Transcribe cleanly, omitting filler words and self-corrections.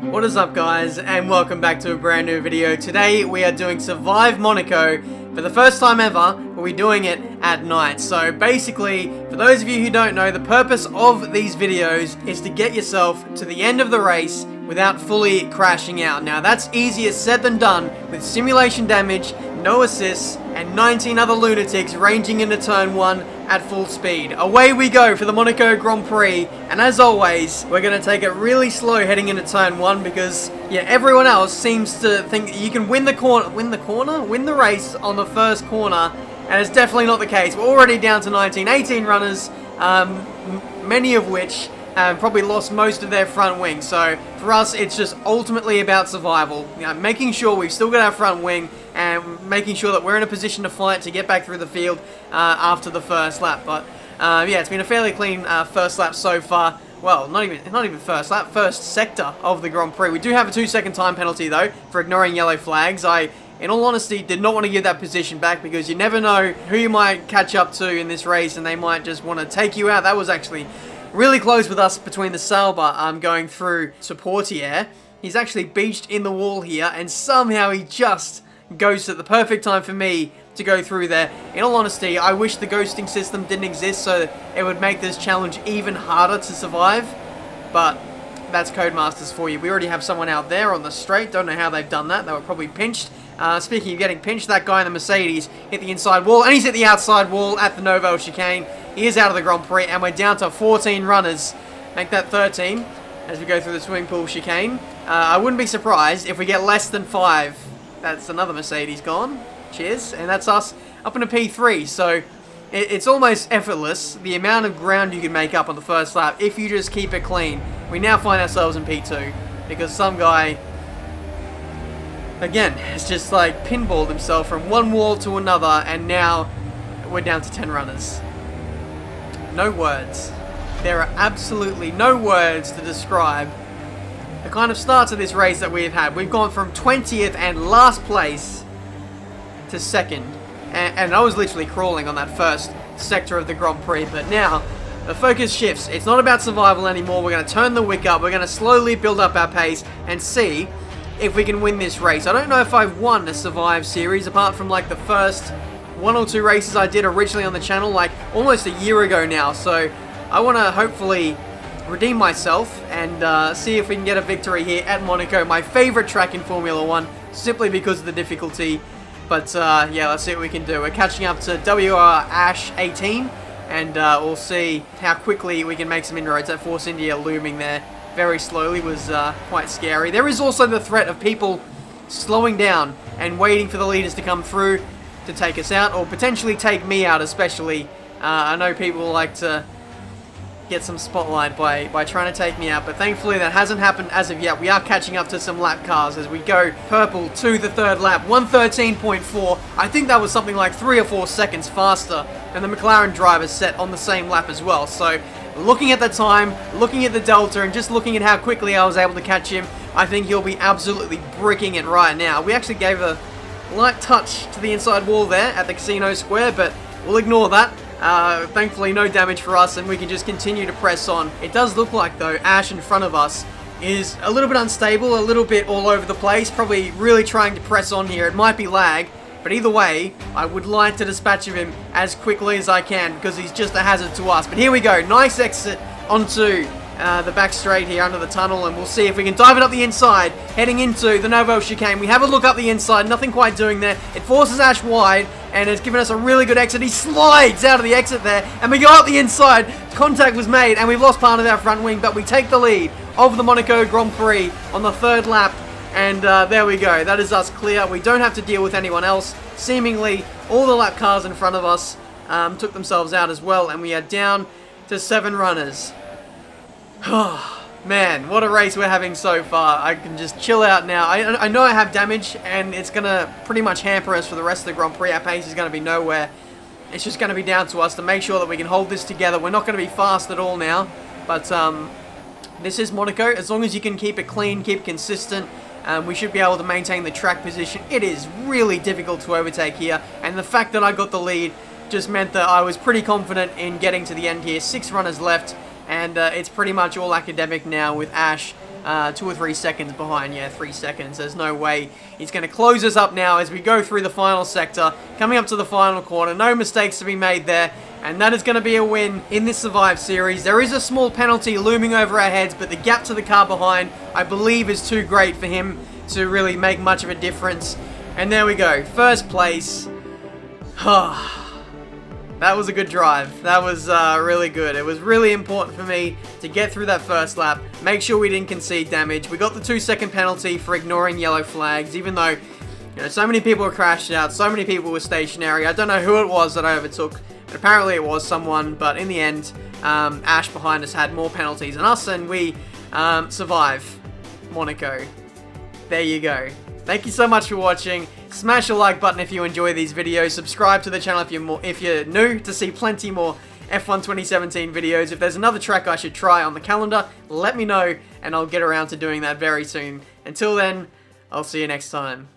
What is up, guys, and welcome back to a brand new video. Today we are doing Survive Monaco for the first time ever, but we're doing it at night. So basically, for those of you who don't know, the purpose of these videos is to get yourself to the end of the race without fully crashing out. Now that's easier said than done with simulation damage, no assists, and 19 other lunatics ranging into turn 1 at full speed. Away we go for the Monaco Grand Prix, and as always, we're going to take it really slow heading into turn 1 because, yeah, everyone else seems to think that you can win the race on the first corner, and it's definitely not the case. We're already down to 18 runners, many of which have probably lost most of their front wing. So for us, it's just ultimately about survival. You know, making sure we've still got our front wing and making sure that we're in a position to fight to get back through the field after the first lap. But yeah, it's been a fairly clean first lap so far. Well, not even first lap, first sector of the Grand Prix. We do have a 2-second time penalty though for ignoring yellow flags. In all honesty, did not want to give that position back because you never know who you might catch up to in this race and they might just want to take you out. That was actually really close with us between the Sauber going through to Portier. He's actually beached in the wall here and somehow he just goes at the perfect time for me to go through there. In all honesty, I wish the ghosting system didn't exist so that it would make this challenge even harder to survive, but that's Codemasters for you. We already have someone out there on the straight. Don't know how they've done that. They were probably pinched. Speaking of getting pinched, that guy in the Mercedes hit the inside wall, and he's hit the outside wall at the Nouvelle chicane. He is out of the Grand Prix, and we're down to 14 runners. Make that 13 as we go through the swimming pool chicane. I wouldn't be surprised if we get less than 5. That's another Mercedes gone. Cheers. And that's us up in a P3. So it's almost effortless, the amount of ground you can make up on the first lap if you just keep it clean. We now find ourselves in P2 because some guy, again, has just like pinballed himself from one wall to another, and now we're down to 10 runners. No words. There are absolutely no words to describe the kind of start to this race that we've had. We've gone from 20th and last place to 2nd. And I was literally crawling on that first sector of the Grand Prix. But now, the focus shifts. It's not about survival anymore. We're going to turn the wick up. We're going to slowly build up our pace and see if we can win this race. I don't know if I've won a Survive series apart from like the first 1 or 2 races I did originally on the channel, like almost a year ago now. So I want to hopefully redeem myself and see if we can get a victory here at Monaco, my favorite track in Formula 1, simply because of the difficulty. But yeah, let's see what we can do. We're catching up to WR Ash 18, and we'll see how quickly we can make some inroads. That Force India looming there very slowly was quite scary. There is also the threat of people slowing down and waiting for the leaders to come through to take us out, or potentially take me out especially. I know people like to get some spotlight by trying to take me out, but thankfully that hasn't happened as of yet. We are catching up to some lap cars as we go purple to the 3rd lap, 1:13.4. I think that was something like 3 or 4 seconds faster than the McLaren driver set on the same lap as well. So looking at the time, looking at the delta, and just looking at how quickly I was able to catch him, I think he'll be absolutely bricking it right now. We actually gave a light touch to the inside wall there at the casino square, but we'll ignore that. Thankfully no damage for us, and we can just continue to press on. It does look like though Ash in front of us is a little bit unstable, a little bit all over the place, probably really trying to press on here. It might be lag, but either way I would like to dispatch of him as quickly as I can because he's just a hazard to us. But here we go, nice exit onto the back straight here under the tunnel, and we'll see if we can dive it up the inside heading into the Nouvelle chicane. We have a look up the inside, nothing quite doing there. It forces Ash wide and it's given us a really good exit. He slides out of the exit there and we go up the inside. Contact was made and we've lost part of our front wing, but we take the lead of the Monaco Grand Prix on the 3rd lap, and there we go. That is us clear. We don't have to deal with anyone else. Seemingly all the lap cars in front of us took themselves out as well, and we are down to 7 runners. Man, what a race we're having so far. I can just chill out now. I know I have damage, and it's going to pretty much hamper us for the rest of the Grand Prix. Our pace is going to be nowhere. It's just going to be down to us to make sure that we can hold this together. We're not going to be fast at all now, but this is Monaco. As long as you can keep it clean, keep it consistent, we should be able to maintain the track position. It is really difficult to overtake here, and the fact that I got the lead just meant that I was pretty confident in getting to the end here. 6 runners left. And it's pretty much all academic now with Ash 2 or 3 seconds behind. Yeah, 3 seconds. There's no way he's going to close us up now as we go through the final sector. Coming up to the final corner. No mistakes to be made there. And that is going to be a win in this Survive series. There is a small penalty looming over our heads, but the gap to the car behind, I believe, is too great for him to really make much of a difference. And there we go. First place. That was a good drive. That was really good. It was really important for me to get through that first lap, make sure we didn't concede damage. We got the 2-second penalty for ignoring yellow flags, even though, you know, so many people were crashed out, so many people were stationary. I don't know who it was that I overtook, but apparently it was someone. But in the end, Ash behind us had more penalties than us, and we survive Monaco. There you go. Thank you so much for watching. Smash the like button if you enjoy these videos. Subscribe to the channel if you're new to see plenty more F1 2017 videos. If there's another track I should try on the calendar, let me know and I'll get around to doing that very soon. Until then, I'll see you next time.